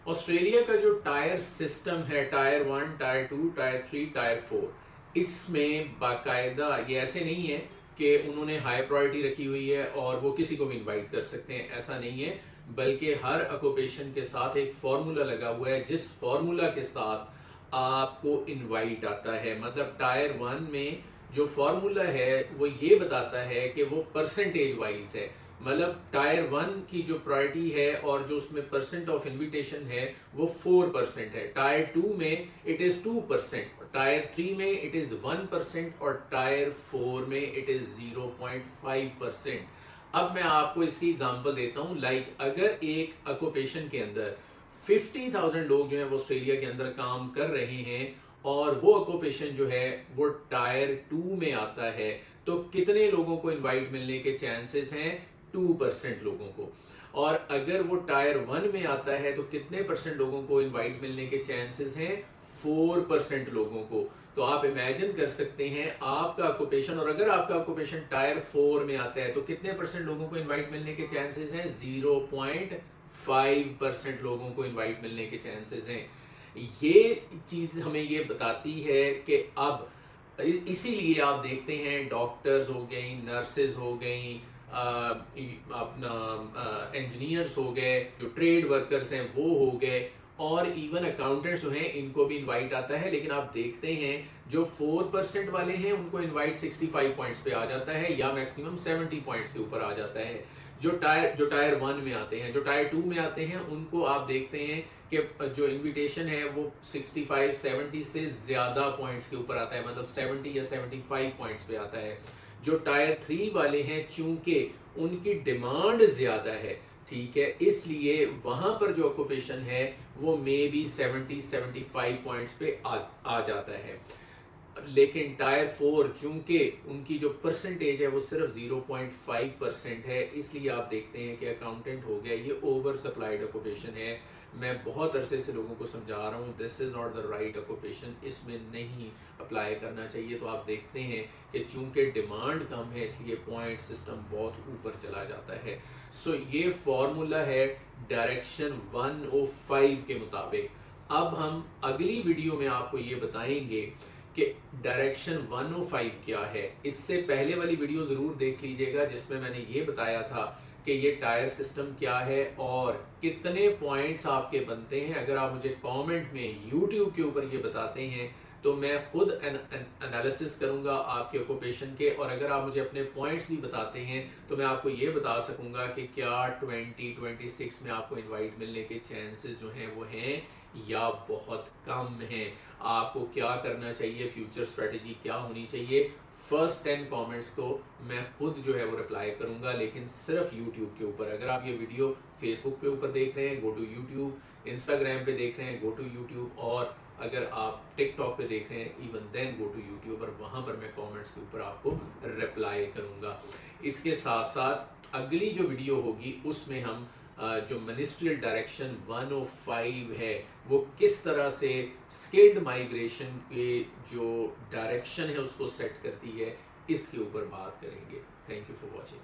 Australia का जो tier system है, टायर 1, टायर 2, टायर 3, टायर 4, इसमें बाकायदा ये ऐसे नहीं है कि उन्होंने हाई प्रायोरिटी रखी हुई है और वो किसी को भी इनवाइट कर सकते हैं, ऐसा नहीं है। बल्कि हर ऑक्यूपेशन के साथ एक फार्मूला लगा हुआ है, जिस फार्मूला के साथ आपको इनवाइट आता है। मतलब टायर 1 में जो फार्मूला है वो ये बताता है कि वो परसेंटेज वाइज है। मतलब टायर 1 की जो प्रायोरिटी है और जो उसमें परसेंट ऑफ इनविटेशन है वो 4% है। टायर 2 में इट इज 2%, टायर 3 में इट इज 1% और टायर 4 में इट इज 0.5%। अब मैं आपको इसकी एग्जांपल देता हूं। लाइक अगर एक ऑक्यूपेशन के अंदर 50,000 लोग जो है वो ऑस्ट्रेलिया के अंदर काम कर रहे हैं और वो ऑक्यूपेशन जो है वो टायर 2 में आता है, तो कितने लोगों को इनवाइट मिलने के चांसेस हैं? 2% लोगों को। और अगर वो टायर 1 में आता है तो कितने परसेंट लोगों को इनवाइट मिलने के चांसेस हैं? 4% लोगों को। तो आप इमेजिन कर सकते हैं आपका ऑक्यूपेशन, और अगर आपका ऑक्यूपेशन टायर 4 में आता है तो कितने परसेंट लोगों को इनवाइट मिलने के चांसेस हैं? 0.5% लोगों को इनवाइट मिलने के चांसेस हैं। ये चीज हमें ये बताती है कि अब इसीलिए आप देखते हैं डॉक्टर्स हो गई, नर्सेज हो गई, अपना इंजीनियर्स हो गए, जो ट्रेड वर्कर्स हैं वो हो गए, और इवन अकाउंटेंट्स जो हैं इनको भी इनवाइट आता है। लेकिन आप देखते हैं जो 4% वाले हैं उनको इनवाइट 65 पॉइंट्स पे आ जाता है या मैक्सिमम 70 पॉइंट्स के ऊपर आ जाता है। जो टायर 1 में आते हैं, जो टायर 2 में आते हैं, उनको आप देखते हैं कि जो इनविटेशन है वो 65-70 से ज्यादा पॉइंट्स के ऊपर आता है, मतलब 70 या 75 पॉइंट्स पे आता है। जो टायर 3 वाले हैं, चूंकि उनकी डिमांड ज्यादा है, ठीक है, इसलिए वहां पर जो ऑक्यूपेशन है वो मे बी 70-75 पॉइंट्स पे आ जाता है। लेकिन टायर 4 चूंकि उनकी जो परसेंटेज है वो सिर्फ 0.5% है, इसलिए आप देखते हैं कि अकाउंटेंट हो गया, ये ओवर सप्लाइड ऑक्यूपेशन है। मैं बहुत अरसे से लोगों को समझा रहा हूँ this is not the right occupation, इसमें नहीं अप्लाई करना चाहिए। तो आप देखते हैं कि चूंकि डिमांड कम है इसलिए पॉइंट सिस्टम बहुत ऊपर चला जाता है। सो ये फॉर्मूला है डायरेक्शन 105 के मुताबिक। अब हम अगली वीडियो में आपको ये बताएंगे कि डायरेक्शन 105 क्या है। इससे पहले वाली वीडियो जरूर देख लीजिएगा जिसमें मैंने ये बताया था कि ये टायर सिस्टम क्या है और कितने पॉइंट्स आपके बनते हैं। अगर आप मुझे कमेंट में YouTube के ऊपर ये बताते हैं तो मैं खुद एनालिसिस करूंगा आपके ऑक्यूपेशन के, और अगर आप मुझे अपने पॉइंट्स भी बताते हैं तो मैं आपको ये बता सकूंगा कि क्या 2026 में आपको इनवाइट मिलने के चांसेस जो हैं वो हैं या बहुत कम हैं। आपको क्या करना चाहिए, फ्यूचर स्ट्रेटेजी क्या होनी चाहिए। फर्स्ट 10 कमेंट्स को मैं खुद जो है वो रिप्लाई करूंगा, लेकिन सिर्फ यूट्यूब के ऊपर। अगर आप ये वीडियो फेसबुक पे ऊपर देख रहे हैं, गो टू यूट्यूब, इंस्टाग्राम पे देख रहे हैं, गो टू यूट्यूब, और अगर आप टिकटॉक पे देख रहे हैं, even then go to YouTube, और वहां पर मैं कमेंट्स के ऊपर आपको रिप्लाई करूंगा। इसके साथ साथ अगली जो वीडियो होगी उसमें हम जो मिनिस्ट्रियल डायरेक्शन 105 है वो किस तरह से स्किल्ड माइग्रेशन के जो डायरेक्शन है उसको सेट करती है, इसके ऊपर बात करेंगे। Thank you for watching.